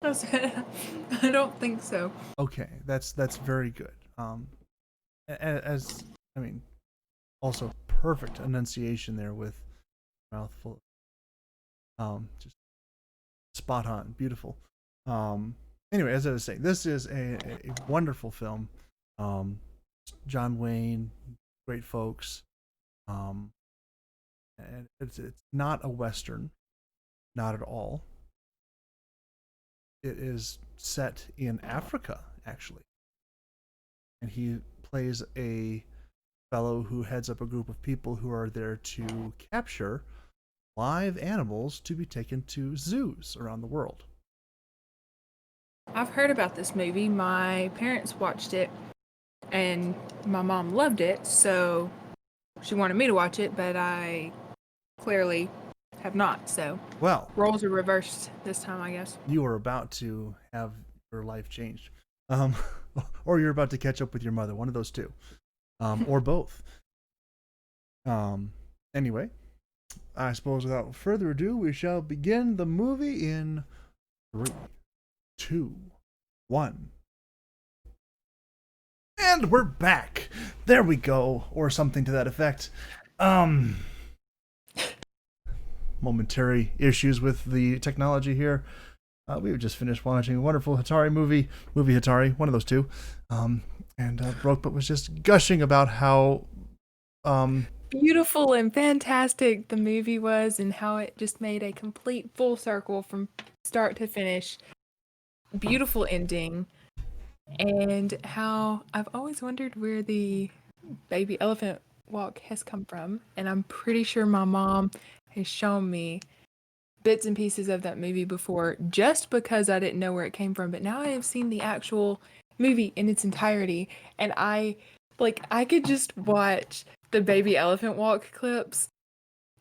I don't think so. Okay, that's very good. As I mean, also perfect enunciation there with mouthful. Just spot on, beautiful. Anyway, as I was saying, this is a wonderful film. Um, John Wayne, great folks. Um, and it's not a western, not at all. It is set in Africa, actually, and he plays a fellow who heads up a group of people who are there to capture live animals to be taken to zoos around the world. I've heard about this movie. My parents watched it, and my mom loved it, so she wanted me to watch it, but I clearly have not. So Well, roles are reversed this time, I guess. you are about to have your life changed, um, or you're about to catch up with your mother. One of those two, or both. Anyway, I suppose without further ado, we shall begin the movie in 3, 2, 1. And we're back. There we go, or something to that effect. Momentary issues with the technology here. We just finished watching a wonderful Hatari movie Hatari, one of those two. And Brokebut was just gushing about how Beautiful and fantastic the movie was, and how it just made a complete full circle from start to finish. Beautiful ending, and how I've always wondered where the baby elephant walk has come from, and I'm pretty sure my mom has shown me bits and pieces of that movie before, just because I didn't know where it came from. But now I have seen the actual movie in its entirety, and I could just watch the baby elephant walk clips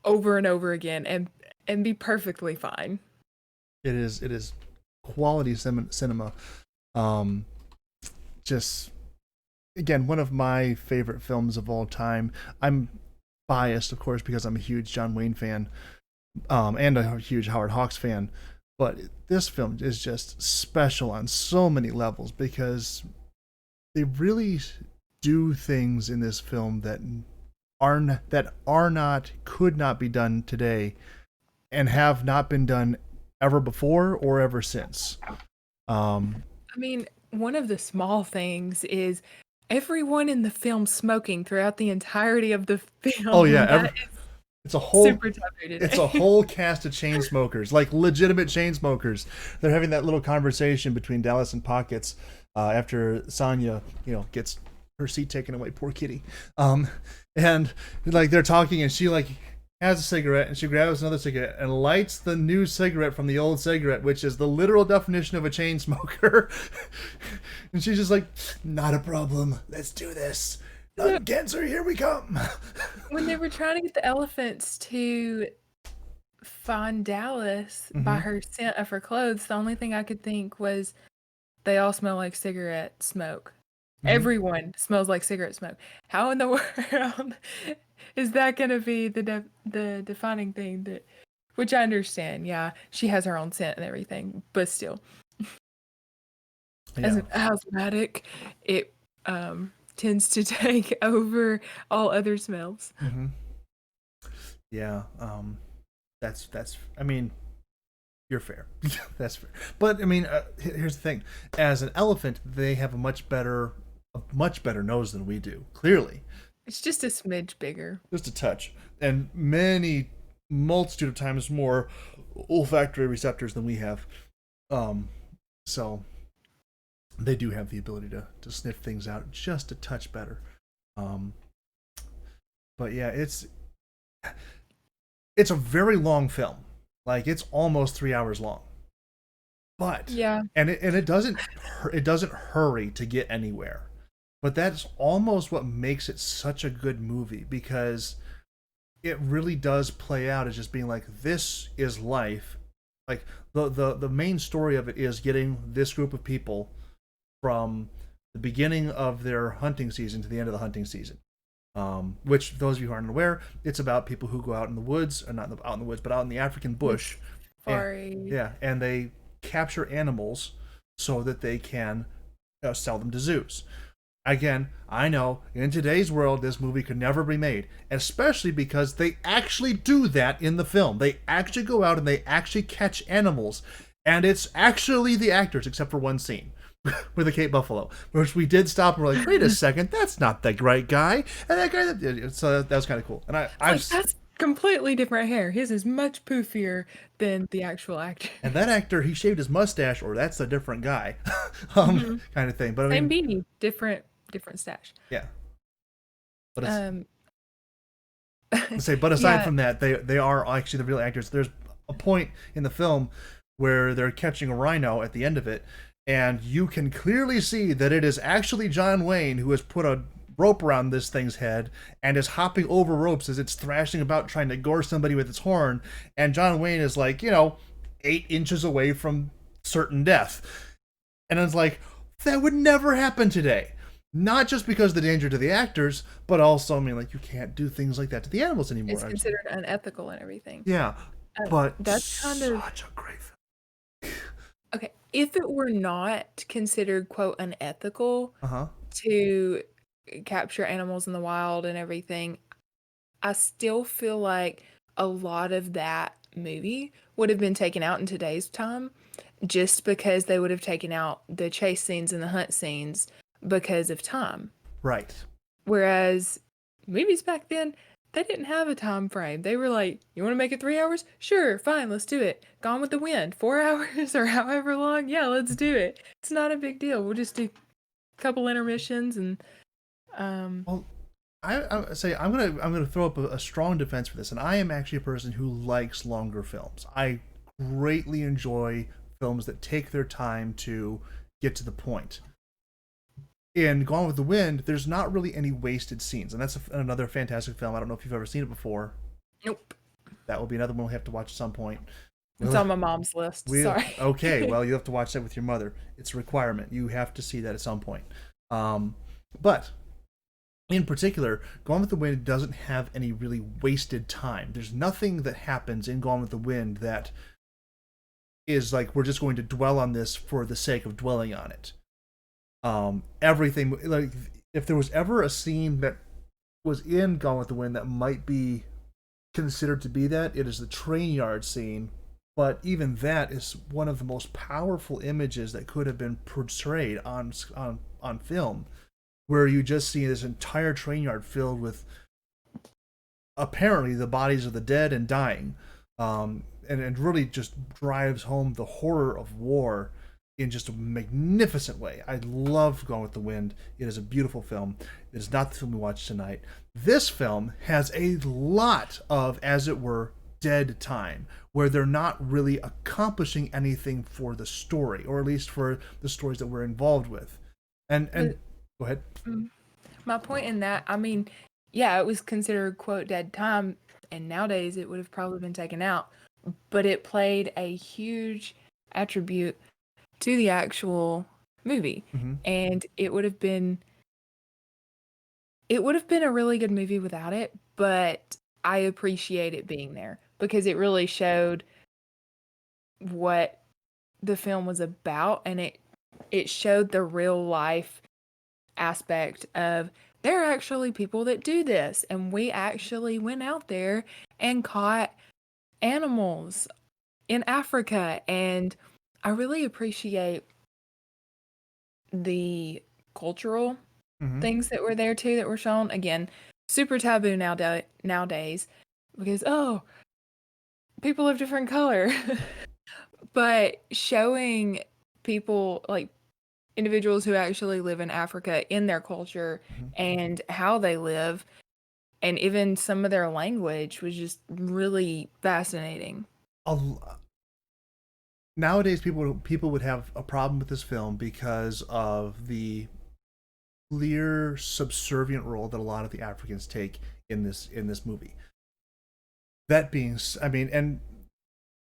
over and over again and be perfectly fine. it is quality cinema. Just again, one of my favorite films of all time. I'm biased, of course, because I'm a huge John Wayne fan, and a huge Howard Hawks fan. But this film is just special on so many levels because they really do things in this film that could not be done today, and have not been done ever before or ever since. I mean, one of the small things is everyone in the film smoking throughout the entirety of the film. Oh yeah, That is it's a whole super taboo today. it's a whole cast of chain smokers, like legitimate chain smokers. They're having that little conversation between Dallas and Pockets after Sonya, gets her seat taken away. Poor kitty. And like they're talking, and she like has a cigarette, and she grabs another cigarette and lights the new cigarette from the old cigarette, which is the literal definition of a chain smoker. And she's just like, "Not a problem. Let's do this. Genser, here we come." When they were trying to get the elephants to find Dallas by her scent of her clothes, the only thing I could think was they all smell like cigarette smoke. Everyone smells like cigarette smoke. How in the world is that going to be the defining thing? Which I understand. Yeah, she has her own scent and everything, but still, as an asthmatic, it tends to take over all other smells. Yeah, that's. I mean, you're fair. That's fair. But I mean, here's the thing: as an elephant, they have a much better nose than we do. Clearly, It's just a smidge bigger. just a touch, and many multitude of times more olfactory receptors than we have. So they do have the ability to sniff things out just a touch better. But yeah, it's a very long film. Like it's almost 3 hours long. But Yeah. and it doesn't hurry to get anywhere. But that's almost what makes it such a good movie, because it really does play out as just being like, this is life. Like the main story of it is getting this group of people from the beginning of their hunting season to the end of the hunting season. Which, those of you who aren't aware, it's about people who go out in the woods, or not out in the woods, but out in the African bush. Safari. And they capture animals so that they can sell them to zoos. Again, I know in today's world this movie could never be made, especially because they actually do that in the film. They actually go out and they actually catch animals, and it's actually the actors, except for one scene with the Cape Buffalo, which we did stop and we're like, wait a second, that's not the right guy, and that guy. So that was kind of cool. And that's completely different hair. His is much poofier than the actual actor. And that actor, he shaved his mustache, or that's a different guy, kind of thing. But Same beanie, different stash. Yeah. But but aside from that, they are actually the real actors. There's a point in the film where they're catching a rhino at the end of it, and you can clearly see that it is actually John Wayne who has put a rope around this thing's head and is hopping over ropes as it's thrashing about trying to gore somebody with its horn. And John Wayne is like, 8 inches away from certain death. And it's like, that would never happen today. Not just because of the danger to the actors, but also, you can't do things like that to the animals anymore. It's considered unethical and everything. Yeah, but that's kind of such a great film. Okay, if it were not considered, quote, unethical to capture animals in the wild and everything, I still feel like a lot of that movie would have been taken out in today's time, just because they would have taken out the chase scenes and the hunt scenes because of time. Right. Whereas movies back then, they didn't have a time frame. They were like, you want to make it 3 hours? Sure, fine, let's do it. Gone with the Wind, 4 hours or however long. Yeah, let's do it. It's not a big deal. We'll just do a couple intermissions and Well, I say I'm gonna throw up a strong defense for this, and I am actually a person who likes longer films. I greatly enjoy films that take their time to get to the point. In Gone with the Wind, there's not really any wasted scenes, and that's another fantastic film. I don't know if you've ever seen it before. Nope. That will be another one we'll have to watch at some point. It's on my mom's list. Sorry. Okay, well, you have to watch that with your mother. It's a requirement. You have to see that at some point. But in particular, Gone with the Wind doesn't have any really wasted time. There's nothing that happens in Gone with the Wind that is like, we're just going to dwell on this for the sake of dwelling on it. Everything, like, if there was ever a scene that was in Gone with the Wind that might be considered to be that, it is the train yard scene. But even that is one of the most powerful images that could have been portrayed on film, where you just see this entire train yard filled with apparently the bodies of the dead and dying, and really just drives home the horror of war in just a magnificent way. I love Gone with the Wind. It is a beautiful film. It is not the film we watched tonight. This film has a lot of, as it were, dead time, where they're not really accomplishing anything for the story, or at least for the stories that we're involved with. And go ahead. My point in that, yeah, it was considered, quote, dead time, and nowadays it would have probably been taken out, but it played a huge attribute to the actual movie. And it would have been a really good movie without it, but I appreciate it being there because it really showed what the film was about, and it showed the real life aspect of, there are actually people that do this, and we actually went out there and caught animals in Africa. And I really appreciate the cultural things that were there too, that were shown. Again, super taboo nowadays because, people of different color. But showing people, like individuals who actually live in Africa, in their culture and how they live, and even some of their language, was just really fascinating. Nowadays, people would have a problem with this film because of the clear subservient role that a lot of the Africans take in this movie. That being, and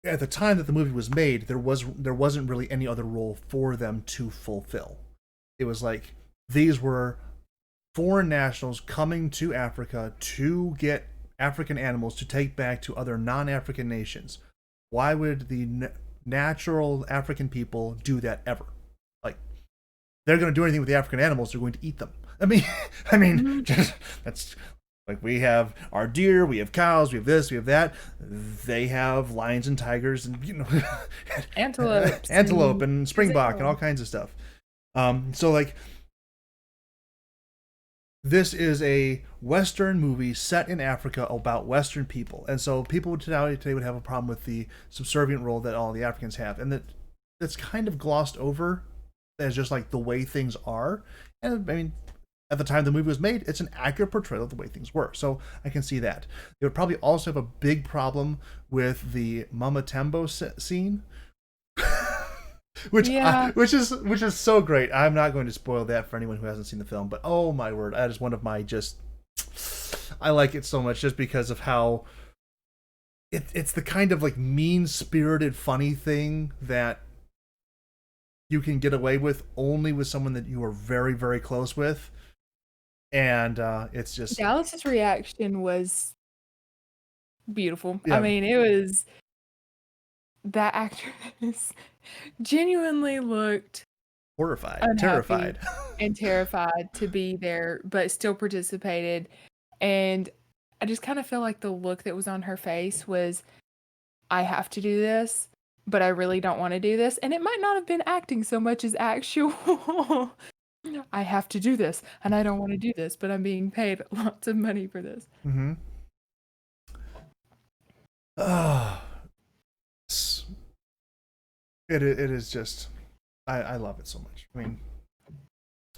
at the time that the movie was made, there wasn't really any other role for them to fulfill. It was like, these were foreign nationals coming to Africa to get African animals to take back to other non-African nations. Why would the natural African people do that ever. Like, they're going to do anything with the African animals, they're going to eat them. I mean, just, that's like, we have our deer, we have cows, we have this, we have that. They have lions and tigers, and antelope and springbok and all kinds of stuff. So like, this is a Western movie set in Africa about Western people, and so people today would have a problem with the subservient role that all the Africans have, and that's kind of glossed over as just like the way things are. And I mean, at the time the movie was made, it's an accurate portrayal of the way things were, so I can see that. They would probably also have a big problem with the Mama Tembo scene, which is so great. I'm not going to spoil that for anyone who hasn't seen the film, but oh my word, that is one of my I like it so much just because of how it's the kind of like mean-spirited funny thing that you can get away with only with someone that you are very, very close with. And it's just, Dallas's reaction was beautiful. Yeah. I mean, it was, that actress genuinely looked horrified, unhappy and terrified to be there, but still participated. And I just kind of feel like the look that was on her face was, I have to do this, but I really don't want to do this. And it might not have been acting so much as actual I have to do this, and I don't want to do this, but I'm being paid lots of money for this. Mm-hmm. It is just, I love it so much. I mean,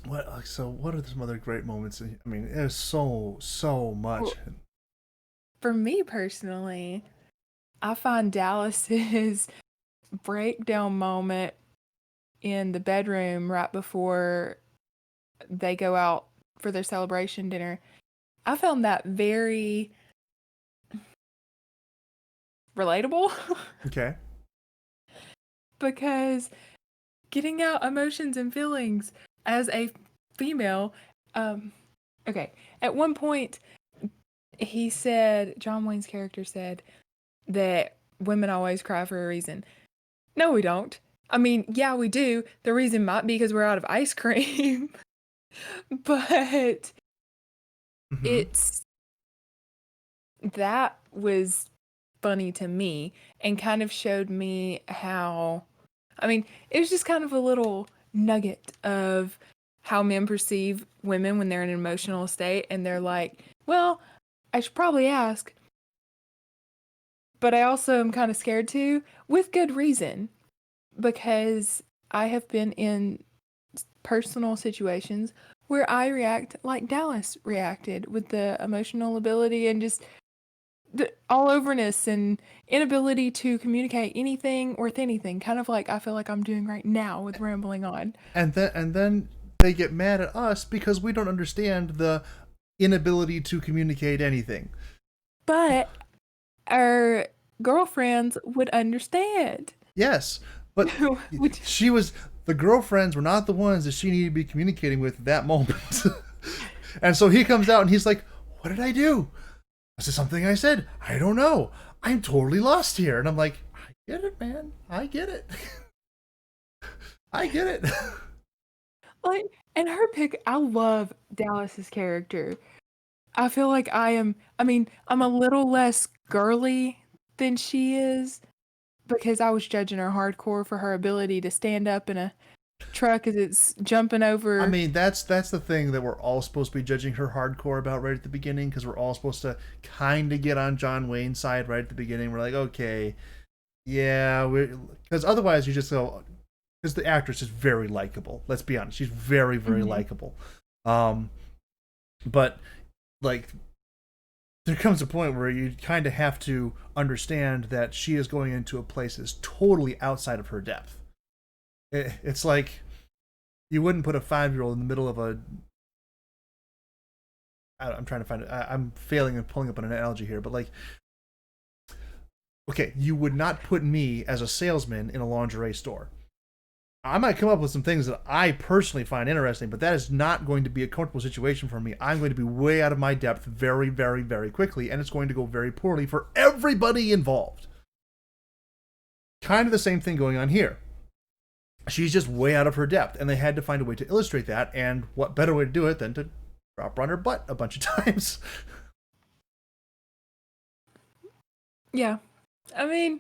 what are some other great moments? I mean, there's so much. Well, for me personally, I find Dallas's breakdown moment in the bedroom right before they go out for their celebration dinner, I found that very relatable. Okay. Because getting out emotions and feelings as a female, okay, at one point he said, John Wayne's character said that women always cry for a reason. No, we don't. I mean, yeah, we do. The reason might be because we're out of ice cream. But that was funny to me and kind of showed me how, I mean, it was just kind of a little nugget of how men perceive women when they're in an emotional state, and they're like, well, I should probably ask, but I also am kind of scared too, with good reason, because I have been in personal situations where I react like Dallas reacted, with the emotional ability and just the all overness and inability to communicate anything worth anything, kind of like I feel like I'm doing right now with rambling on. And then they get mad at us because we don't understand the inability to communicate anything. But our girlfriends would understand. Yes, but the girlfriends were not the ones that she needed to be communicating with at that moment. And so he comes out and he's like, what did I do? Was it something I said? I don't know. I'm totally lost here. And I'm like, I get it, man. I get it. I get it. Like, and her pick, I love Dallas's character. I feel like I'm a little less girly than she is, because I was judging her hardcore for her ability to stand up in a truck as it's jumping over. I mean, that's the thing that we're all supposed to be judging her hardcore about right at the beginning, because we're all supposed to kind of get on John Wayne's side right at the beginning. We're like, okay, yeah, because otherwise you just go, because the actress is very likable. Let's be honest, she's very, very likable. But like, there comes a point where you kind of have to understand that she is going into a place that's totally outside of her depth. It's like you wouldn't put a 5-year-old in the middle of I'm trying to find it. I'm failing and pulling up an analogy here, but like, okay, you would not put me as a salesman in a lingerie store. I might come up with some things that I personally find interesting, but that is not going to be a comfortable situation for me. I'm going to be way out of my depth very, very, very quickly, and it's going to go very poorly for everybody involved. kind of the same thing going on here. She's just way out of her depth, and they had to find a way to illustrate that, and what better way to do it than to drop her on her butt a bunch of times. Yeah. I mean,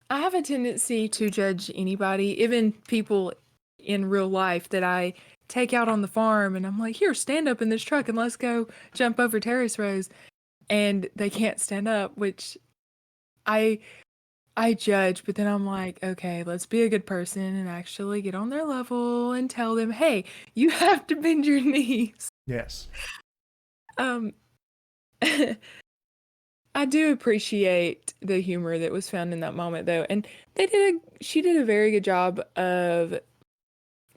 I have a tendency to judge anybody, even people in real life that I take out on the farm, and I'm like, here, stand up in this truck and let's go jump over terrace rows. And they can't stand up, which I judge, but then I'm like, okay, let's be a good person and actually get on their level and tell them, hey, you have to bend your knees. Yes. Um, I do appreciate the humor that was found in that moment, though, and she did a very good job of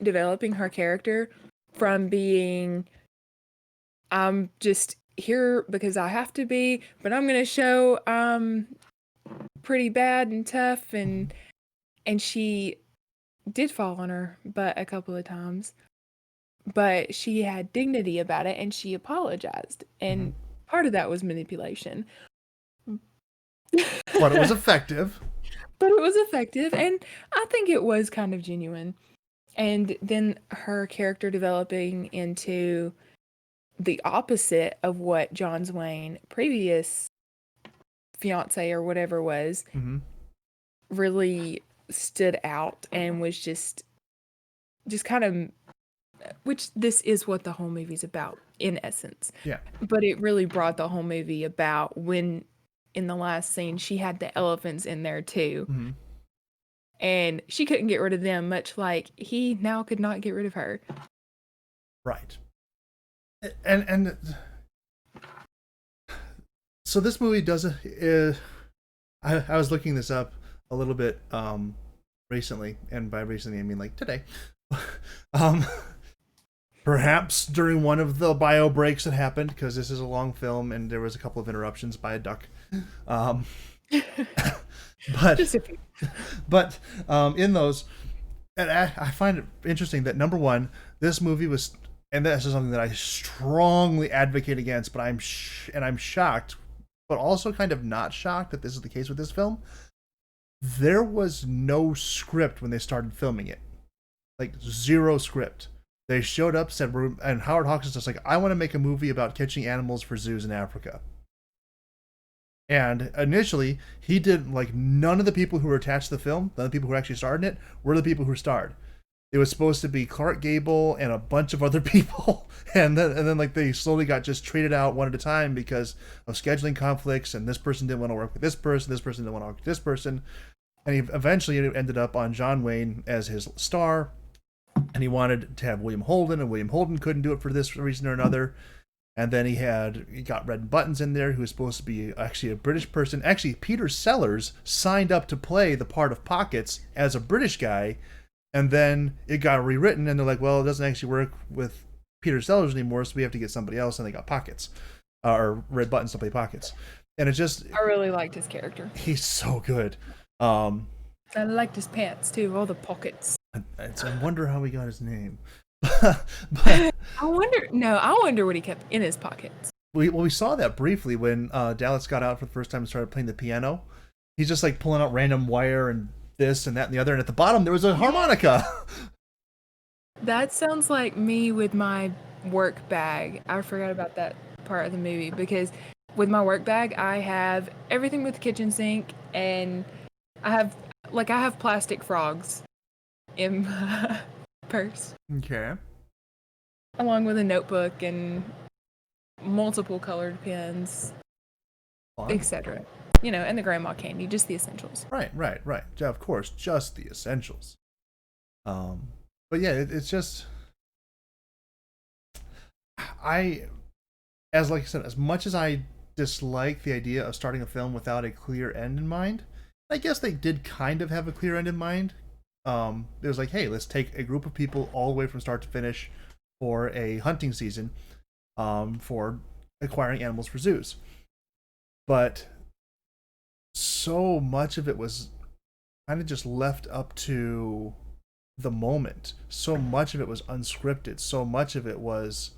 developing her character from being, I'm just here because I have to be, but I'm gonna show pretty bad and tough, and she did fall on her butt a couple of times, but she had dignity about it and she apologized, and part of that was manipulation. But it was effective. And I think it was kind of genuine. And then her character developing into the opposite of what John Wayne's previous fiance or whatever was, really stood out and was just kind of, which this is what the whole movie's about in essence. Yeah. But it really brought the whole movie about when in the last scene she had the elephants in there too. And she couldn't get rid of them, much like he now could not get rid of her. Right. And so this movie does I was looking this up a little bit recently, and by recently I mean like today. Perhaps during one of the bio breaks that happened, because this is a long film and there was a couple of interruptions by a duck. But Just a few. But in those, and I find it interesting that, number one, this movie was, and this is something that I strongly advocate against, but I'm shocked, but also kind of not shocked that this is the case with this film. There was no script when they started filming it, like zero script. They showed up, said, and Howard Hawks is just like, I want to make a movie about catching animals for zoos in Africa. And initially, he did, like, none of the people who were attached to the film, none of the people who actually starred in it, were the people who starred. It was supposed to be Clark Gable and a bunch of other people, and then like they slowly got just traded out one at a time because of scheduling conflicts, and this person didn't want to work with this person didn't want to work with this person, and he eventually ended up on John Wayne as his star, and he wanted to have William Holden, and William Holden couldn't do it for this reason or another. And then he got Red Buttons in there, who was supposed to be actually a British person. Actually, Peter Sellers signed up to play the part of Pockets as a British guy, and then it got rewritten, and they're like, well, it doesn't actually work with Peter Sellers anymore, so we have to get somebody else, and they got Pockets, or Red Buttons to play Pockets. And it just... I really liked his character. He's so good. I liked his pants, too, all the pockets. I wonder how he got his name. But I wonder what he kept in his pockets. We saw that briefly when Dallas got out for the first time and started playing the piano. He's just like pulling out random wire and this and that and the other, and at the bottom there was a harmonica. That sounds like me with my work bag. I forgot about that part of the movie, because with my work bag I have everything with the kitchen sink, and I have plastic frogs in my purse. Okay. Along with a notebook and multiple colored pens, etc. And the grandma candy, just the essentials. Right. Yeah, of course, just the essentials. But yeah, it's just, like I said, as much as I dislike the idea of starting a film without a clear end in mind, I guess they did kind of have a clear end in mind. It was like, hey, let's take a group of people all the way from start to finish for a hunting season, for acquiring animals for zoos. But so much of it was kind of just left up to the moment. So much of it was unscripted. So much of it was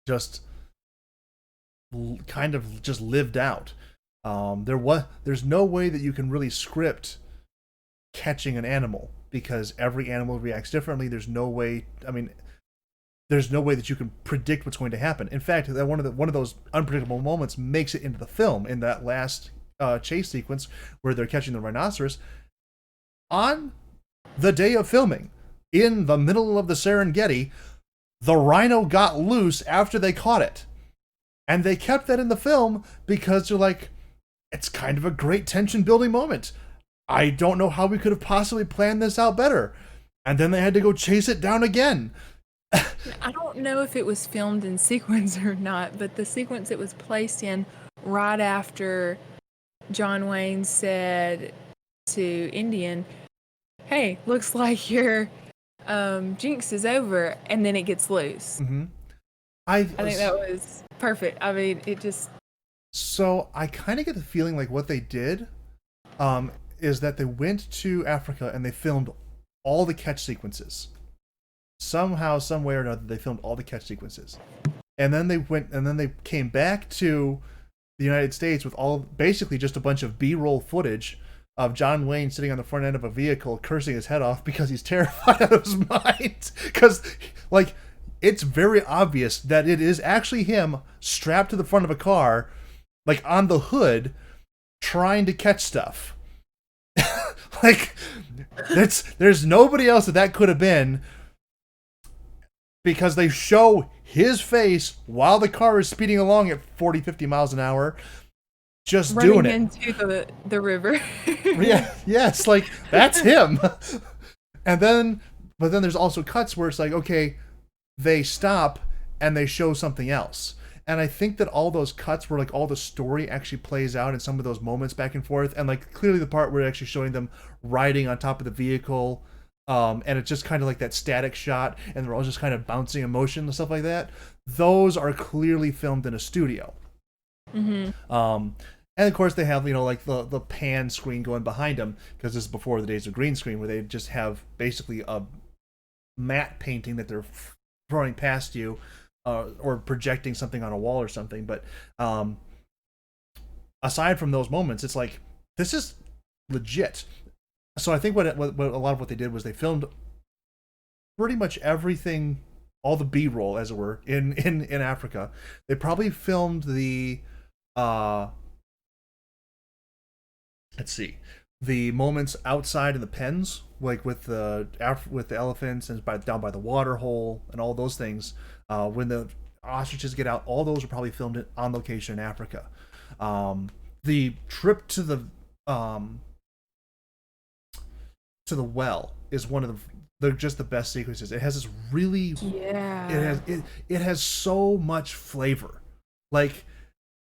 just kind of just lived out. There's no way that you can really script catching an animal, because every animal reacts differently. There's no way. I mean, there's no way that you can predict what's going to happen. In fact, that one of those unpredictable moments makes it into the film in that last chase sequence where they're catching the rhinoceros on the day of filming in the middle of the Serengeti. The rhino got loose after they caught it, and they kept that in the film because they're like, it's kind of a great tension building moment. I don't know how we could have possibly planned this out better. And then they had to go chase it down again. I don't know if it was filmed in sequence or not, but the sequence it was placed in right after John Wayne said to Indian, hey, looks like your jinx is over, and then it gets loose. Mm-hmm. I think that was perfect. I mean, it just... So I kind of get the feeling like what they did is that they went to Africa and they filmed all the catch sequences. Somehow, some way or another, they filmed all the catch sequences. And then they came back to the United States with basically just a bunch of B-roll footage of John Wayne sitting on the front end of a vehicle cursing his head off because he's terrified out of his mind. Because, like, it's very obvious that it is actually him strapped to the front of a car, like on the hood, trying to catch stuff. Like, there's nobody else that could have been, because they show his face while the car is speeding along at 40, 50 miles an hour, just running doing it. Into the river. Yeah, yes, like, that's him. But then there's also cuts where it's like, okay, they stop and they show something else. And I think that all those cuts where like all the story actually plays out in some of those moments back and forth, and like clearly the part where it's actually showing them riding on top of the vehicle, and it's just kind of like that static shot, and they're all just kind of bouncing in motion and stuff like that. Those are clearly filmed in a studio. Mm-hmm. And of course they have, you know, like the pan screen going behind them, because this is before the days of green screen, where they just have basically a matte painting that they're throwing past you. Or projecting something on a wall or something. But aside from those moments, it's like, this is legit. So I think what a lot of what they did was they filmed pretty much everything, all the B-roll, as it were, in Africa. They probably filmed the the moments outside in the pens, like with the elephants and down by the water hole and all those things. When the ostriches get out, all those are probably filmed on location in Africa. The trip to the well is one of they're just the best sequences. It has this really, it has so much flavor. Like,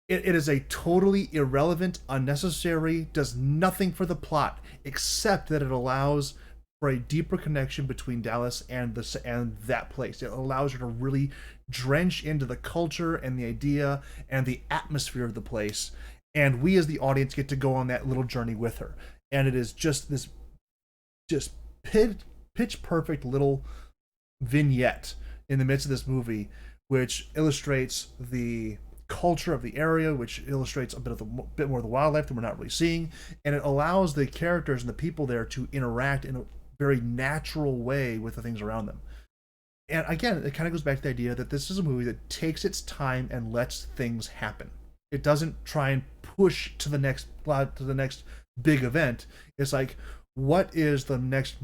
it is a totally irrelevant, unnecessary, does nothing for the plot except that it allows for a deeper connection between Dallas and that place. It allows her to really drench into the culture and the idea and the atmosphere of the place, and we as the audience get to go on that little journey with her. And it is just this pitch perfect little vignette in the midst of this movie, which illustrates the culture of the area, which illustrates a bit more of the wildlife that we're not really seeing, and it allows the characters and the people there to interact in a very natural way with the things around them. And again, it kind of goes back to the idea that this is a movie that takes its time and lets things happen. It doesn't try and push to the next big event. It's like, what is the next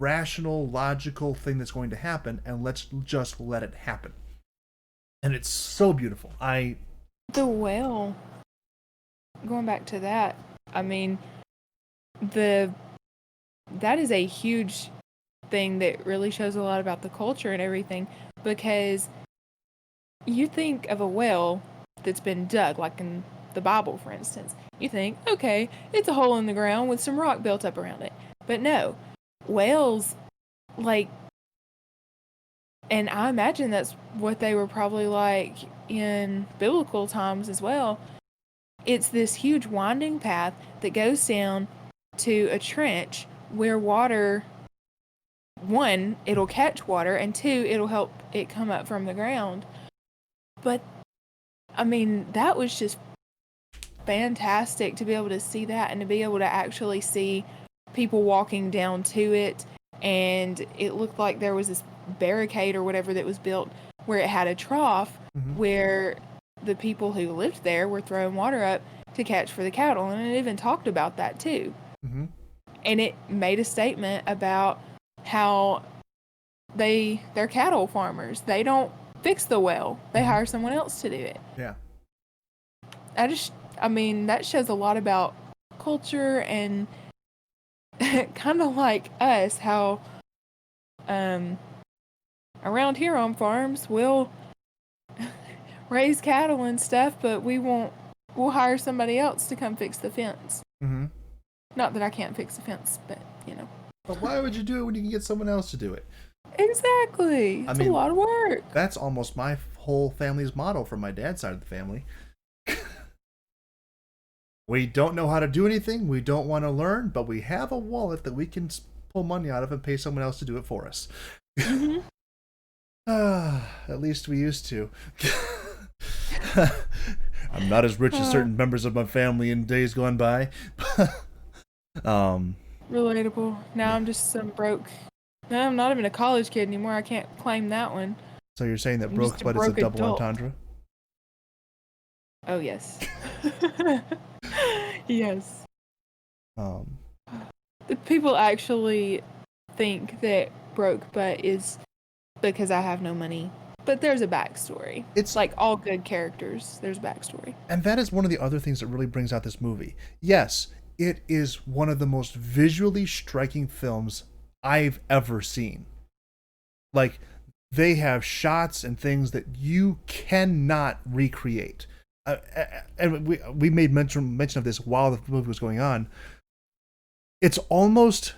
rational, logical thing that's going to happen, and let's just let it happen. And it's so beautiful. The whale, going back to that, I mean, that is a huge thing that really shows a lot about the culture and everything, because you think of a well that's been dug, like in the Bible, for instance. You think, okay, it's a hole in the ground with some rock built up around it. But no, whales, like, and I imagine that's what they were probably like in biblical times as well. It's this huge winding path that goes down to a trench where water, one, it'll catch water, and two, it'll help it come up from the ground. But, I mean, that was just fantastic to be able to see that, and to be able to actually see people walking down to it, and it looked like there was this barricade or whatever that was built where it had a trough where the people who lived there were throwing water up to catch for the cattle, and it even talked about that too. And it made a statement about how they're cattle farmers. They don't fix the well. They hire someone else to do it. Yeah. I mean, that shows a lot about culture and kind of like us, how around here on farms we'll raise cattle and stuff, but we'll hire somebody else to come fix the fence. Not that I can't fix a fence, but But why would you do it when you can get someone else to do it? Exactly. It's a lot of work. That's almost my whole family's motto from my dad's side of the family. We don't know how to do anything. We don't want to learn, but we have a wallet that we can pull money out of and pay someone else to do it for us. At least we used to. I'm not as rich as certain members of my family in days gone by. Relatable. Now I'm just some broke. No, I'm not even a college kid anymore. I can't claim that one. So you're saying that broke but is a double entendre? Oh, yes. Yes. People actually think that broke but is because I have no money. But there's a backstory. It's like all good characters. There's a backstory. And that is one of the other things that really brings out this movie. Yes, it is one of the most visually striking films I've ever seen. Like, they have shots and things that you cannot recreate. And we made mention of this while the movie was going on. It's almost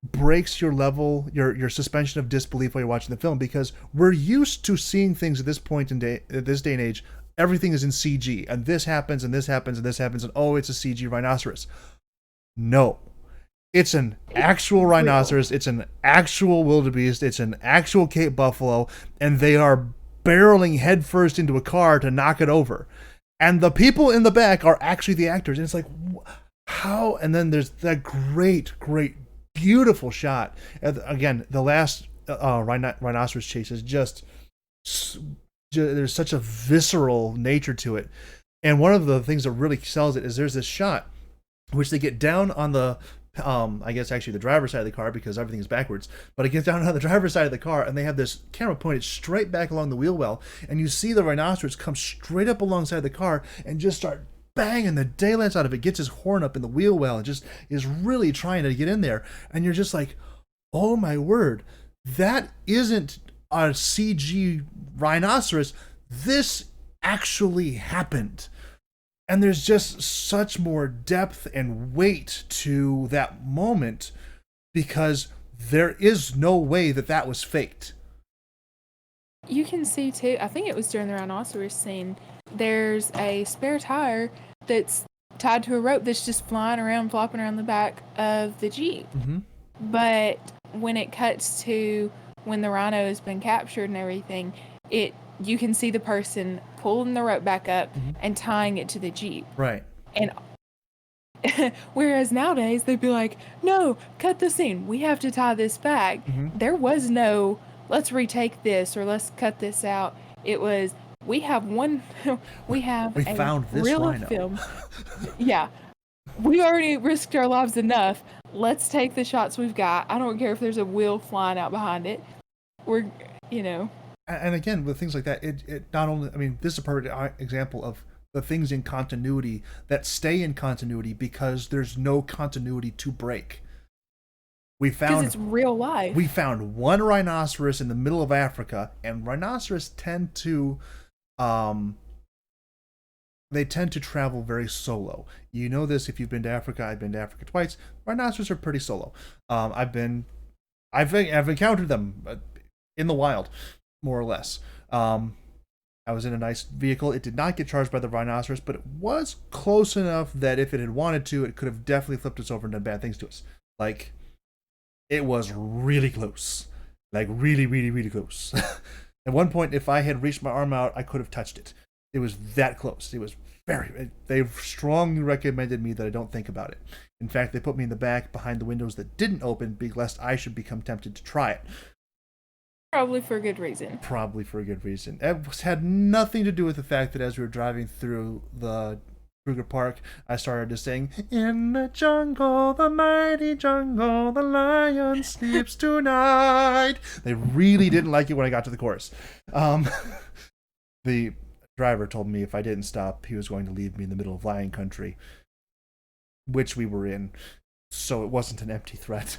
breaks your level, your suspension of disbelief while you're watching the film, because we're used to seeing things at this point in at this day and age. Everything is in CG, and this happens, and this happens, and this happens, and oh, it's a CG rhinoceros. No. It's an actual rhinoceros, it's an actual wildebeest, it's an actual Cape buffalo, and they are barreling headfirst into a car to knock it over. And the people in the back are actually the actors. And it's like, how? And then there's that great, beautiful shot. Again, the last rhinoceros chase is just there's such a visceral nature to it. And one of the things that really sells it is there's this shot which they get down on the I guess actually the driver's side of the car, because everything is backwards, but it gets down on the driver's side of the car, and they have this camera pointed straight back along the wheel well, and you see the rhinoceros come straight up alongside the car and just start banging the daylights out of it, gets his horn up in the wheel well, and just is really trying to get in there. And you're just like, oh my word, that isn't a CG rhinoceros. This actually happened. And there's just such more depth and weight to that moment, because there is no way that was faked. You can see too, I think it was during the rhinoceros scene, there's a spare tire that's tied to a rope that's just flopping around the back of the Jeep. But when it cuts to when the rhino has been captured and everything, you can see the person pulling the rope back up and tying it to the Jeep. Right. And whereas nowadays they'd be like, no, cut the scene. We have to tie this back. There was no, let's retake this or let's cut this out. It was, we found this real rhino. Film. Yeah. We already risked our lives enough. Let's take the shots we've got. I don't care if there's a wheel flying out behind it. And again, with things like that, it not only, I mean, this is a perfect example of the things in continuity that stay in continuity because there's no continuity to break. Because it's real life. We found one rhinoceros in the middle of Africa, and rhinoceros tend to travel very solo. You know this if you've been to Africa. I've been to Africa twice. Rhinoceros are pretty solo. I've encountered them in the wild, more or less. I was in a nice vehicle. It did not get charged by the rhinoceros, but it was close enough that if it had wanted to, it could have definitely flipped us over and done bad things to us. Like, it was really close. Like, really, really, really close. At one point, if I had reached my arm out, I could have touched it. It was that close. It was they strongly recommended me that I don't think about it. In fact, they put me in the back behind the windows that didn't open, lest I should become tempted to try it. Probably for a good reason. Probably for a good reason. It had nothing to do with the fact that as we were driving through the Kruger Park, I started to sing, "In the jungle, the mighty jungle, the lion sleeps tonight." They really didn't like it when I got to the chorus. The driver told me if I didn't stop, he was going to leave me in the middle of lion country, which we were in. So it wasn't an empty threat.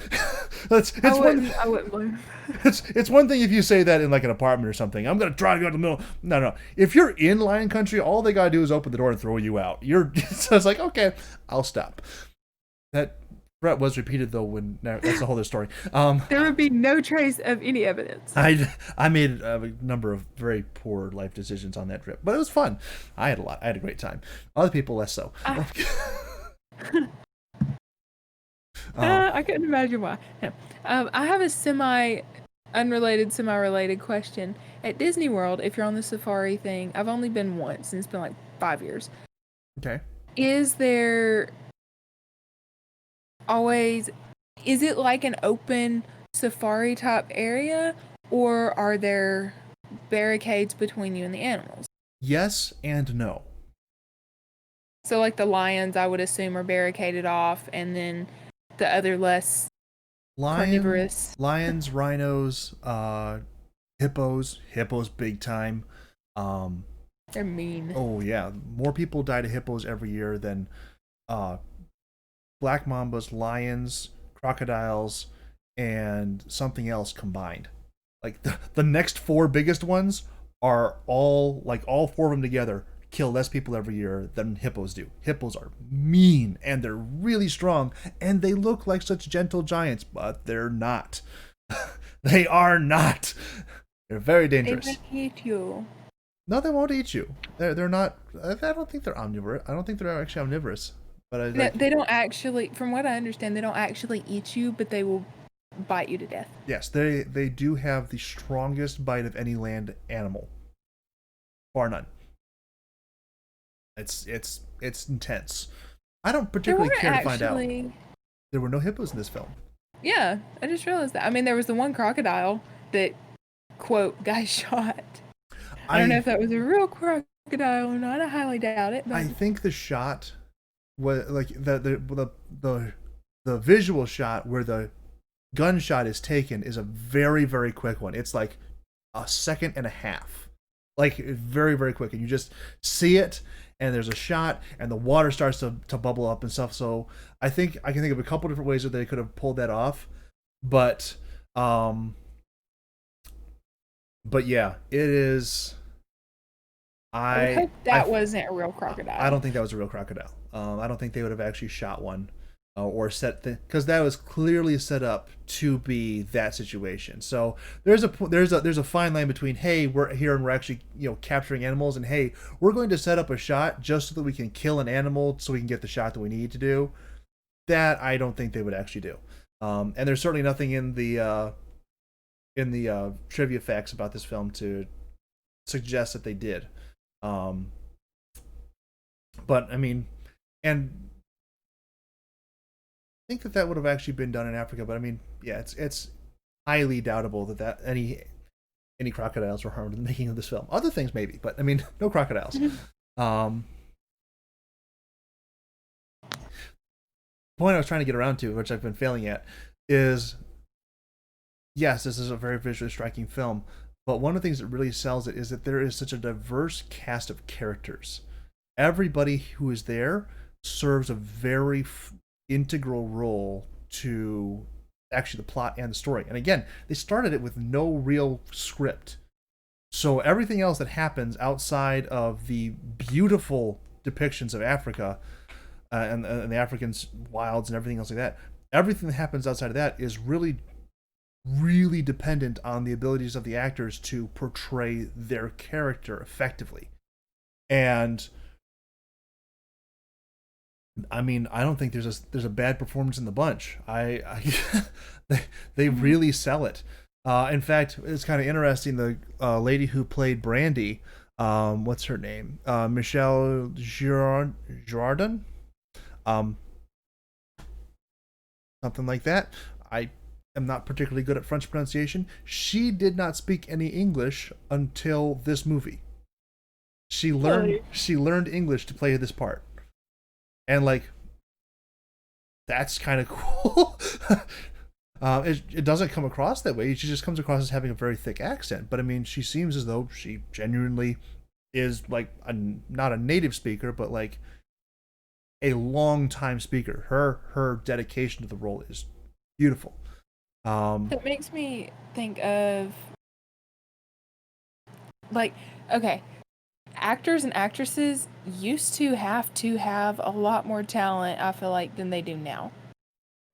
I wouldn't blame. It's one thing if you say that in like an apartment or something. I'm gonna drive you out the middle. No. If you're in lion country, all they gotta do is open the door and throw you out. So it's like, okay, I'll stop. That threat was repeated though. That's a whole other story. There would be no trace of any evidence. I made a number of very poor life decisions on that trip, but it was fun. I had a great time. Other people less so. I couldn't imagine why. No. I have a semi-related question. At Disney World, if you're on the safari thing, I've only been once, and it's been like 5 years. Okay. Is it like an open safari type area, or are there barricades between you and the animals? Yes and no. So like the lions, I would assume, are barricaded off, and then the other less carnivorous. Lions, rhinos, hippos big time. They're mean. Oh yeah, more people die to hippos every year than black mambas, lions, crocodiles, and something else combined. Like the next 4 biggest ones are all 4 of them together kill less people every year than hippos do. Hippos are mean and they're really strong and they look like such gentle giants, but they're not. They are not. They're very dangerous. They won't eat you. No, they won't eat you. They're not. I don't think they're omnivorous. I don't think they're actually omnivorous. But they don't actually, from what I understand, they don't actually eat you, but they will bite you to death. Yes, they do have the strongest bite of any land animal, bar none. It's intense. I don't particularly care to find out. There were no hippos in this film. Yeah, I just realized that. I mean, there was the one crocodile that, quote, got shot. I don't know if that was a real crocodile or not. I highly doubt it. But I think the shot was like the visual shot where the gunshot is taken is a very, very quick one. It's like a second and a half. Like very, very quick. And you just see it and there's a shot and the water starts to bubble up and stuff. So I think I can think of a couple different ways that they could have pulled that off. But yeah, it is. I hope that wasn't a real crocodile. I don't think that was a real crocodile. I don't think they would have actually shot one or set because that was clearly set up to be that situation. So there's a fine line between, hey, we're here and we're actually capturing animals, and hey, we're going to set up a shot just so that we can kill an animal so we can get the shot that we need to do. That I don't think they would actually do. And there's certainly nothing in the trivia facts about this film to suggest that they did. But I mean, and I think that would have actually been done in Africa. But I mean, yeah, it's highly doubtable that any crocodiles were harmed in the making of this film. Other things maybe, but I mean, no crocodiles. Point I was trying to get around to, which I've been failing at, is yes, this is a very visually striking film. But one of the things that really sells it is that there is such a diverse cast of characters. Everybody who is there serves a very integral role to actually the plot and the story. And again, they started it with no real script. So everything else that happens outside of the beautiful depictions of Africa and the African wilds and everything else like that, everything that happens outside of that is really dependent on the abilities of the actors to portray their character effectively. And I mean, I don't think there's a bad performance in the bunch. They really sell it. In fact, it's kind of interesting. The lady who played Brandy, what's her name? Michelle Girardin. something like that. I am not particularly good at French pronunciation. She did not speak any English until this movie. Really? She learned English to play this part, and like that's kind of cool. It doesn't come across that way. She just comes across as having a very thick accent. But I mean, she seems as though she genuinely is like not a native speaker, but like a long time speaker. Her dedication to the role is beautiful. It makes me think of like, okay, actors and actresses used to have a lot more talent, I feel like, than they do now.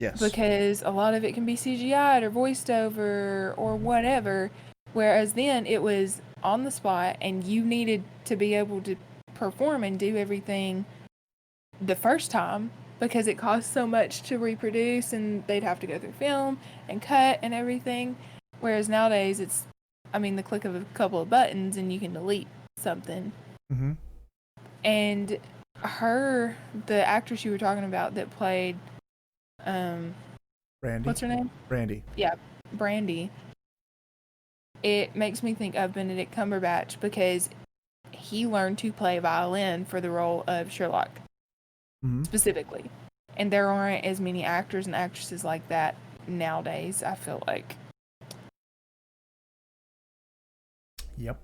Yes. Because a lot of it can be CGI'd or voiced over or whatever. Whereas then it was on the spot and you needed to be able to perform and do everything the first time because it cost so much to reproduce and they'd have to go through film and cut and everything. Whereas nowadays it's, I mean, the click of a couple of buttons and you can delete something. Mm-hmm. And the actress you were talking about that played, Brandy. what's her name? Brandy. Yeah, Brandy. It makes me think of Benedict Cumberbatch because he learned to play violin for the role of Sherlock, specifically. And there aren't as many actors and actresses like that nowadays, I feel like. Yep.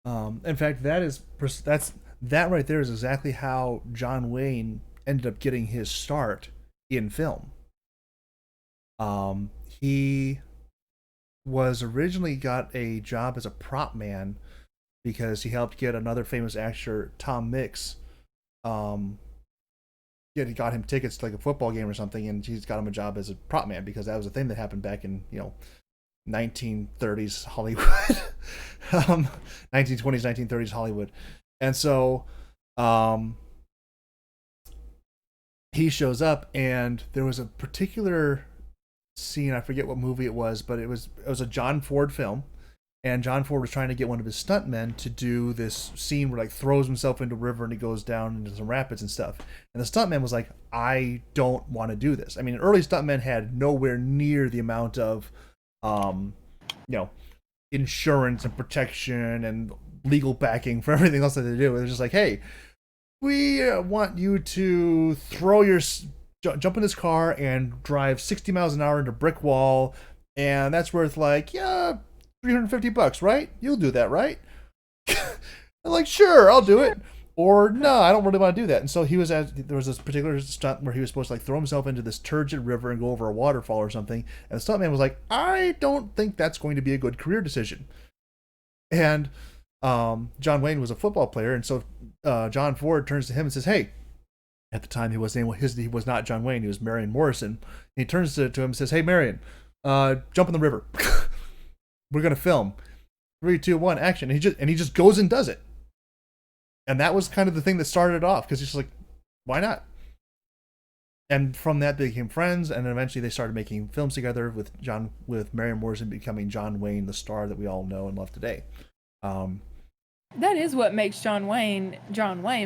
In fact, that right there is exactly how John Wayne ended up getting his start in film. He was originally got a job as a prop man because he helped get another famous actor, Tom Mix. He got him tickets to like a football game or something, and he's got him a job as a prop man because that was a thing that happened back in 1930s Hollywood, 1920s 1930s Hollywood, and so he shows up, and there was a particular scene, I forget what movie it was, but it was a John Ford film, and John Ford was trying to get one of his stuntmen to do this scene where like throws himself into a river and he goes down into some rapids and stuff. And the stuntman was like, I don't want to do this. I mean, early stuntmen had nowhere near the amount of insurance and protection and legal backing for everything else that they do. It was just like, hey, we want you to jump in this car and drive 60 miles an hour into a brick wall, and that's worth like $350, right? You'll do that, right? I'm like, sure, I'll do it. Or no, I don't really want to do that. And so there was this particular stunt where he was supposed to like throw himself into this turgid river and go over a waterfall or something. And the stuntman was like, I don't think that's going to be a good career decision. And John Wayne was a football player, and so John Ford turns to him and says, hey, at the time he was not John Wayne, he was Marion Morrison. And he turns to him and says, hey, Marion, jump in the river. We're gonna film. 3, 2, 1, action. And he just goes and does it. And that was kind of the thing that started it off, because he's just like, why not? And from that they became friends, and then eventually they started making films together with Marion Morrison becoming John Wayne, the star that we all know and love today. That is what makes John Wayne,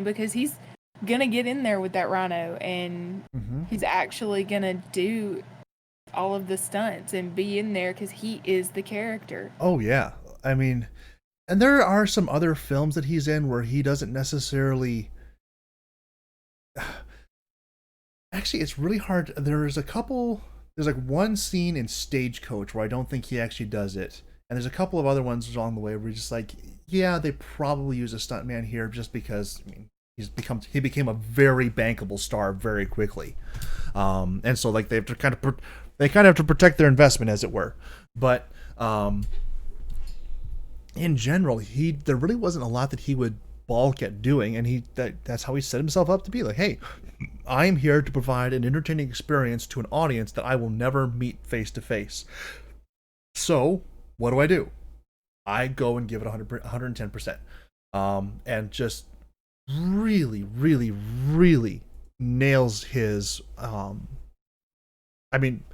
because he's gonna get in there with that rhino, and he's actually gonna do all of the stunts and be in there because he is the character. Oh yeah, I mean, and there are some other films that he's in where he doesn't necessarily. Actually, it's really hard. There's like one scene in Stagecoach where I don't think he actually does it, and there's a couple of other ones along the way where you're just like, yeah, they probably use a stuntman here just because, I mean, he became a very bankable star very quickly, and so like they kind of have to protect their investment, as it were. But in general, there really wasn't a lot that he would balk at doing, and that's how he set himself up to be like, hey, I am here to provide an entertaining experience to an audience that I will never meet face to face. So what do? I go and give it 110%, and just really, really, really nails his. I mean,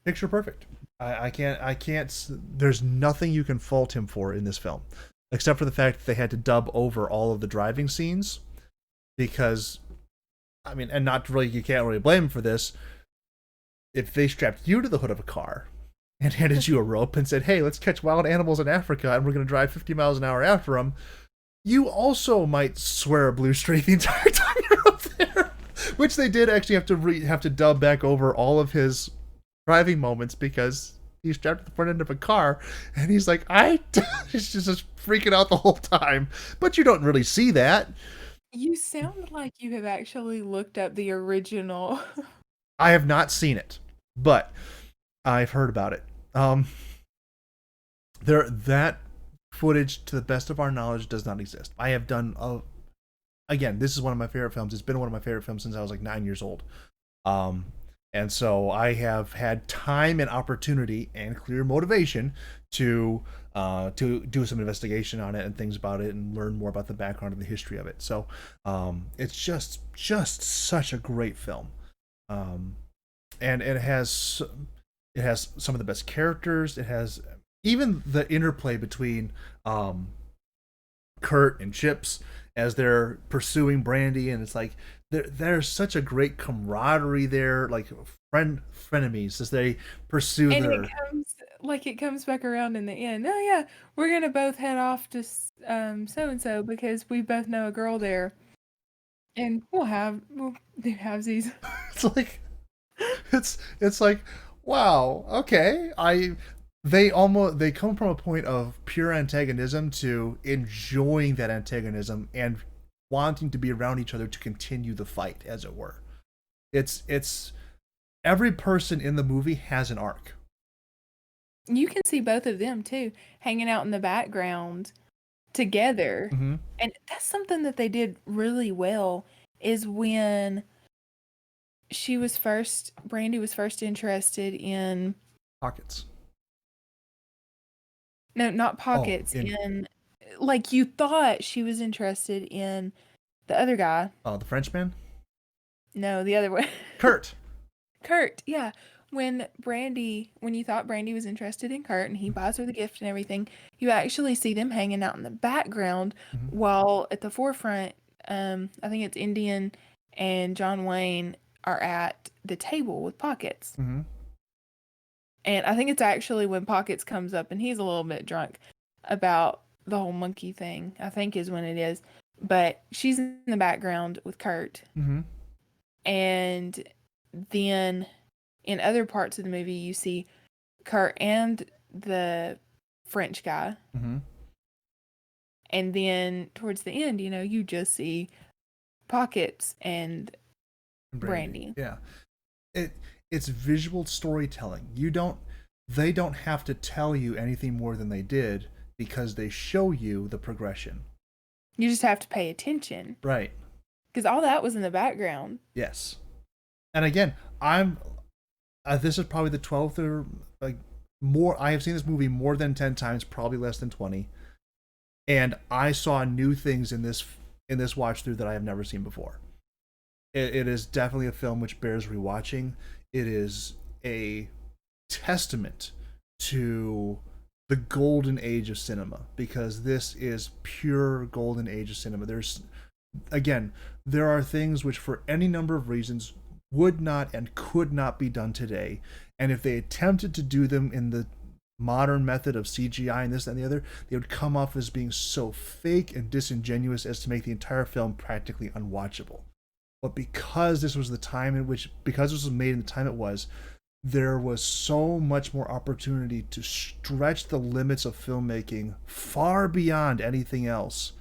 picture perfect. I can't. There's nothing you can fault him for in this film, except for the fact that they had to dub over all of the driving scenes, because I mean, and not really, you can't really blame them for this. If they strapped you to the hood of a car and handed you a rope and said, "Hey, let's catch wild animals in Africa, and we're going to drive 50 miles an hour after them," you also might swear a blue streak the entire time you're up there. Which they did actually have to dub back over all of his driving moments because he's strapped to the front end of a car and he's like, he's just freaking out the whole time. But you don't really see that. You sound like you have actually looked up the original. I have not seen it, but I've heard about it. That footage, to the best of our knowledge, does not exist. I have done again, this is one of my favorite films. It's been one of my favorite films since I was like 9 years old. And so I have had time and opportunity and clear motivation to do some investigation on it and things about it and learn more about the background and the history of it. So it's just such a great film. And it has some of the best characters. It has even the interplay between Kurt and Chips as they're pursuing Brandy, and it's like there's such a great camaraderie there, like frenemies as they pursue And their. it comes back around in the end. Oh yeah, we're gonna both head off to so and so because we both know a girl there, and we'll do halvesies. It's like it's like, wow, okay. They come from a point of pure antagonism to enjoying that antagonism and wanting to be around each other to continue the fight, as it were. It's every person in the movie has an arc. You can see both of them too, hanging out in the background together. Mm-hmm. And that's something that they did really well, is when Brandy was first interested in Pockets. No, not Pockets. Oh, Like, you thought she was interested in the other guy. Oh, the Frenchman? No, the other one. Kurt. Kurt, yeah. When you thought Brandy was interested in Kurt and he buys her the gift and everything, you actually see them hanging out in the background while at the forefront, I think it's Indian and John Wayne are at the table with Pockets. Mm-hmm. And I think it's actually when Pockets comes up and he's a little bit drunk about the whole monkey thing, I think is when it is. But she's in the background with Kurt. Mm-hmm. And then in other parts of the movie, you see Kurt and the French guy. Mm-hmm. And then towards the end, you just see Pockets and Brandy. Yeah. It's visual storytelling. They don't have to tell you anything more than they did because they show you the progression. You just have to pay attention. Right. Because all that was in the background. Yes. And again, this is probably the 12th or more. I have seen this movie more than 10 times, probably less than 20. And I saw new things in this watch through that I have never seen before. It is definitely a film which bears rewatching. It is a testament to the golden age of cinema, because this is pure golden age of cinema. There are things which for any number of reasons would not and could not be done today. And if they attempted to do them in the modern method of CGI and this and the other, they would come off as being so fake and disingenuous as to make the entire film practically unwatchable. But because this was made in the time it was, there was so much more opportunity to stretch the limits of filmmaking far beyond anything else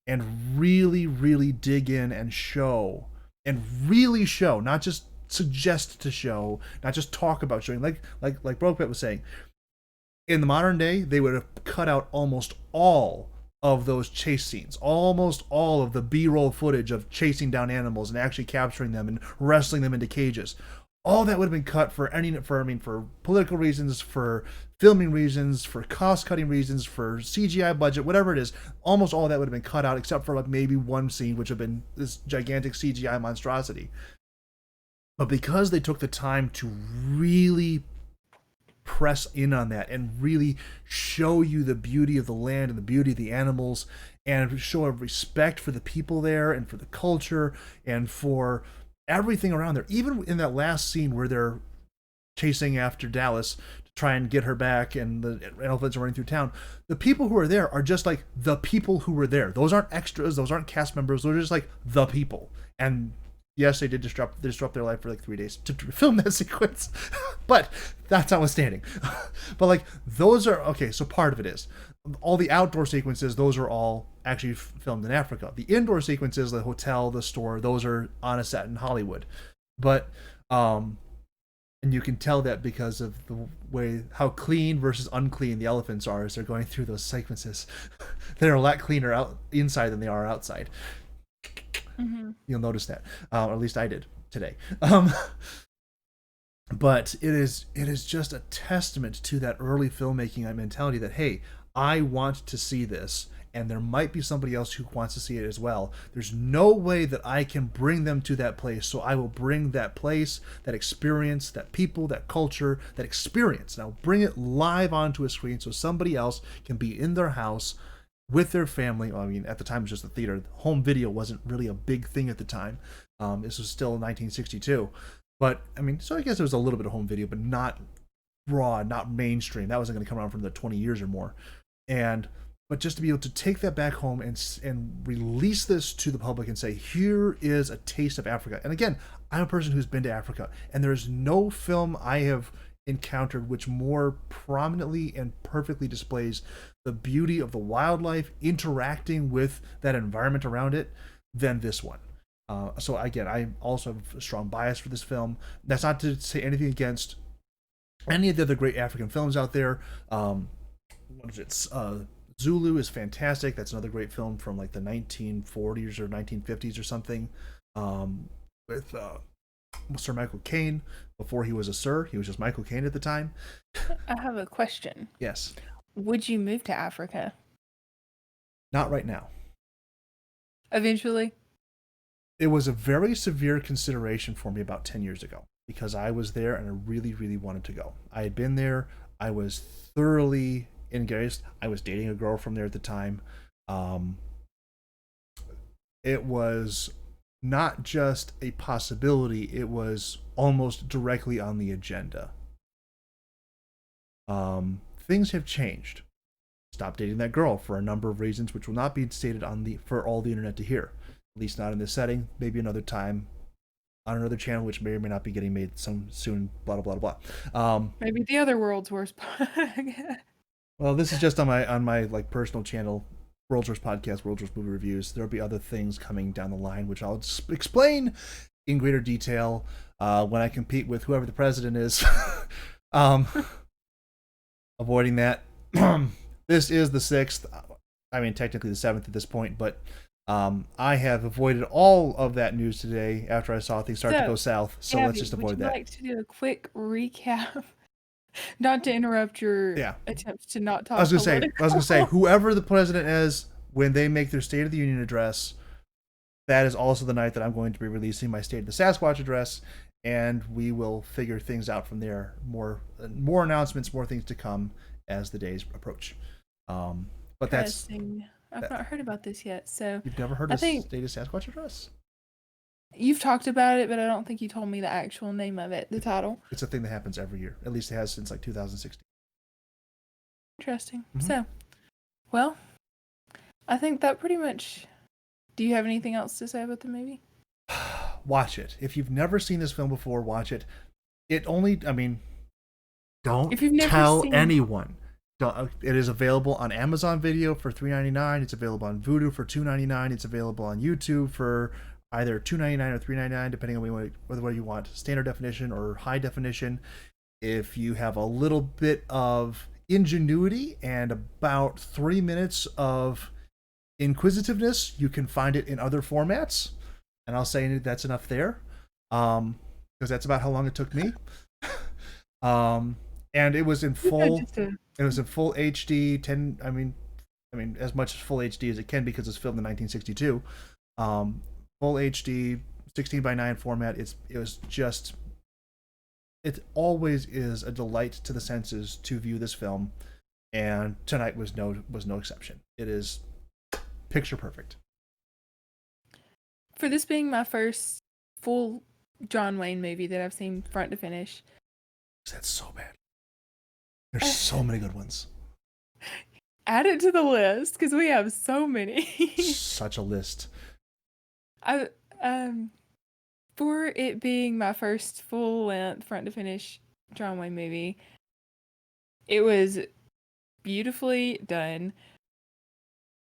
and really, really dig in and show, not just suggest to show, not just talk about showing. Like Brokebet was saying, in the modern day, they would have cut out almost all of those chase scenes, almost all of the B-roll footage of chasing down animals and actually capturing them and wrestling them into cages. All that would have been cut for political reasons, for filming reasons, for cost-cutting reasons, for CGI budget, whatever it is. Almost all of that would have been cut out, except for maybe one scene, which would have been this gigantic CGI monstrosity. But because they took the time to really press in on that and really show you the beauty of the land and the beauty of the animals and show a respect for the people there and for the culture and for everything around there. Even in that last scene where they're chasing after Dallas to try and get her back, and the elephants are running through town. The people who are there are just like the people who were there. Those aren't extras. Those aren't cast members. Those are just like the people. And yes, they did disrupt their life for like 3 days to film that sequence, but that's notwithstanding. But like those are okay. So part of it is all the outdoor sequences. Those are all actually filmed in Africa. The indoor sequences, the hotel, the store, those are on a set in Hollywood. But and you can tell that because of the way how clean versus unclean the elephants are as they're going through those sequences. They're a lot cleaner out inside than they are outside. Mm-hmm. You'll notice that, or at least I did today. But it is just a testament to that early filmmaking mentality that, hey, I want to see this, and there might be somebody else who wants to see it as well. There's no way that I can bring them to that place, so I will bring that place, that experience, that people, that culture, that experience, and I'll bring it live onto a screen so somebody else can be in their house with their family. Well, I mean, at the time it was just a theater. Home video wasn't really a big thing at the time. This was still 1962. But, I mean, so I guess there was a little bit of home video, but not raw, not mainstream. That wasn't going to come around for the 20 years or more. But just to be able to take that back home and release this to the public and say, here is a taste of Africa. And again, I'm a person who's been to Africa, and there is no film I have encountered which more prominently and perfectly displays the beauty of the wildlife interacting with that environment around it than this one. So again, I also have a strong bias for this film. That's not to say anything against any of the other great African films out there. What is it? Zulu is fantastic. That's another great film from like the 1940s or 1950s or something, with Sir Michael Caine. Before he was a sir, he was just Michael Caine at the time. I have a question. Yes. Would you move to Africa? Not right now. Eventually? It was a very severe consideration for me about 10 years ago because I was there and I really, really wanted to go. I had been there. I was thoroughly engaged. I was dating a girl from there at the time. It was not just a possibility, it was almost directly on the agenda. Things have changed. Stopped dating that girl for a number of reasons, which will not be stated for all the internet to hear. At least not in this setting. Maybe another time on another channel, which may or may not be getting made soon. Blah blah blah blah. Maybe the other world's worst. Well, this is just on my like personal channel, World's Worst Podcast, World's Worst Movie Reviews. There'll be other things coming down the line, which I'll explain in greater detail when I compete with whoever the president is. Avoiding that. This is the 6th. I mean, technically the 7th at this point, but I have avoided all of that news today after I saw things start to go south. So Gabby, let's just avoid that. Would you like to do a quick recap? Not to interrupt your attempts to not talk. I was gonna say, whoever the president is, when they make their State of the Union address, that is also the night that I'm going to be releasing my State of the Sasquatch address, and we will figure things out from there. More announcements, more things to come as the days approach. But that's I've not heard about this yet. So you've never heard of State of Sasquatch address? You've talked about it, but I don't think you told me the actual name of it, the title. It's a thing that happens every year. At least it has since like 2016. Interesting. Mm-hmm. So, well, I think that pretty much... Do you have anything else to say about the movie? Watch it. If you've never seen this film before, watch it. Don't tell anyone. It is available on Amazon Video for $3.99. It's available on Vudu for $2.99. It's available on YouTube for either $2.99 or $3.99, depending on whether you want standard definition or high definition. If you have a little bit of ingenuity and about 3 minutes of inquisitiveness, you can find it in other formats. And I'll say that's enough there, because that's about how long it took me. And it was in full. It was in full HD. I mean, as much as full HD as it can because it's filmed in 1962. Full HD, 16:9 format. It always is a delight to the senses to view this film, and tonight was no exception. It is picture perfect. For this being my first full John Wayne movie that I've seen front to finish. That's so bad. There's so many good ones. Add it to the list because we have so many. Such a list. I for it being my first full length front to finish John Wayne movie, it was beautifully done.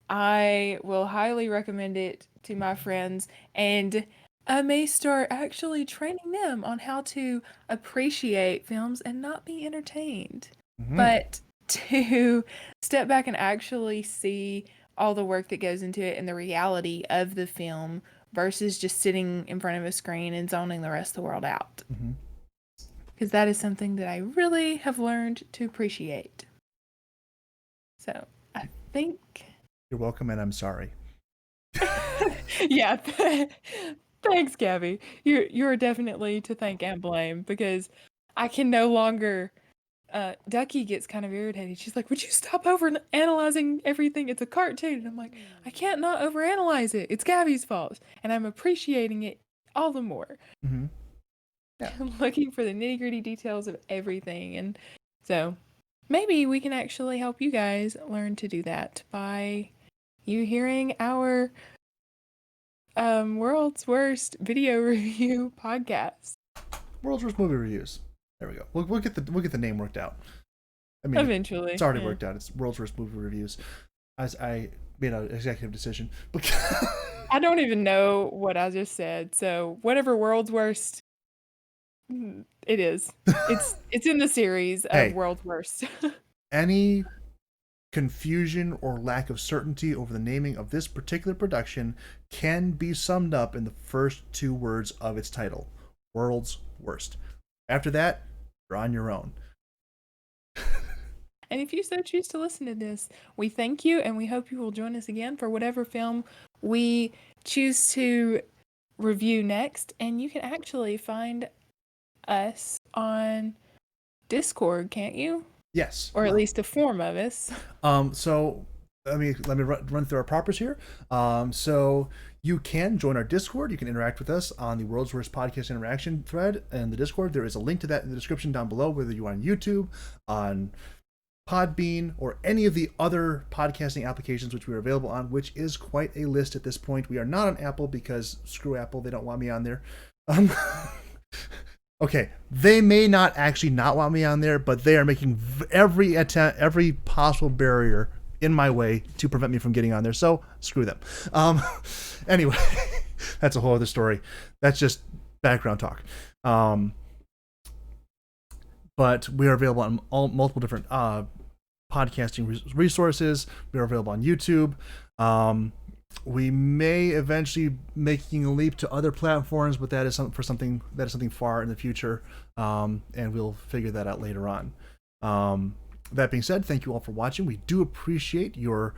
I will highly recommend it to my friends, and I may start actually training them on how to appreciate films and not be entertained, but to step back and actually see all the work that goes into it and the reality of the film versus just sitting in front of a screen and zoning the rest of the world out. Because that is something that I really have learned to appreciate. So I think... You're welcome, and I'm sorry. Yeah, thanks, Gabby. You're definitely to thank and blame because I can no longer. Ducky gets kind of irritated. She's like, "Would you stop over analyzing everything? It's a cartoon." And I'm like, "I can't not overanalyze it. It's Gabby's fault, and I'm appreciating it all the more." Yeah. I'm looking for the nitty gritty details of everything, and so maybe we can actually help you guys learn to do that by you hearing our world's worst video review podcast. World's worst movie reviews. There we go. We'll get the name worked out. I mean, Eventually, it's already worked out. It's world's worst movie reviews. As I made an executive decision. I don't even know what I just said. So whatever world's worst, it is. It's in the series of world's worst. Any confusion or lack of certainty over the naming of this particular production can be summed up in the first two words of its title: world's worst. After that, you're on your own. And if you so choose to listen to this, we thank you, and we hope you will join us again for whatever film we choose to review next. And you can actually find us on Discord, can't you? Yes. Or at least a form of us. So let me run through our propers here. So you can join our Discord. You can interact with us on the World's Worst Podcast interaction thread and the Discord. There is a link to that in the description down below, whether you're on YouTube, on Podbean, or any of the other podcasting applications which we are available on, which is quite a list at this point. We are not on Apple because screw Apple, they don't want me on there. Okay, they may not actually not want me on there, but they are making every possible barrier in my way to prevent me from getting on there. So screw them. Anyway, that's a whole other story. That's just background talk. But we are available on multiple different podcasting resources. We are available on YouTube. We may eventually making a leap to other platforms, but that is something far in the future, and we'll figure that out later on. That being said, thank you all for watching. We do appreciate your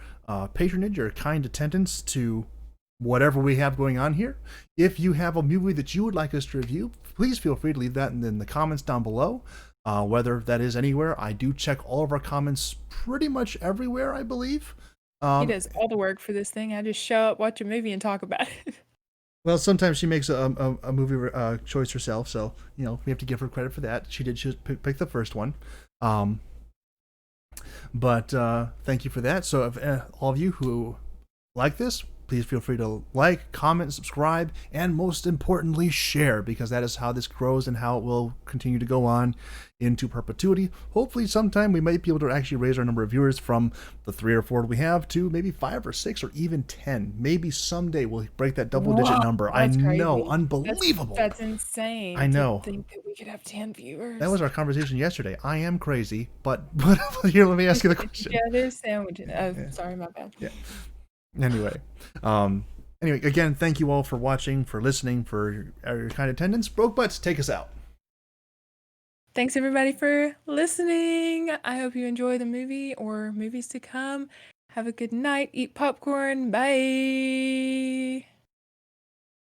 patronage, your kind attendance to whatever we have going on here. If you have a movie that you would like us to review, please feel free to leave that in the comments down below. Whether that is anywhere, I do check all of our comments pretty much everywhere, I believe. He does all the work for this thing. I just show up, watch a movie, and talk about it. Well, sometimes she makes a movie choice herself, so we have to give her credit for that. She did pick the first one. But thank you for that. So if all of you who like this, please feel free to like, comment, subscribe, and most importantly, share, because that is how this grows and how it will continue to go on into perpetuity. Hopefully sometime we might be able to actually raise our number of viewers from the 3 or 4 we have to maybe 5 or 6 or even 10. Maybe someday we'll break that double-digit number. I know, crazy. Unbelievable. That's insane. I know. To think that we could have 10 viewers. That was our conversation yesterday. I am crazy, but here, let me ask you the question. Yeah, there's sandwiches. Oh, yeah. Sorry, my bad. Yeah. Anyway, again, thank you all for watching, for listening, for your kind attendance. Broke Butts, take us out. Thanks everybody for listening. I hope you enjoy the movie or movies to come. Have a good night. Eat popcorn. Bye.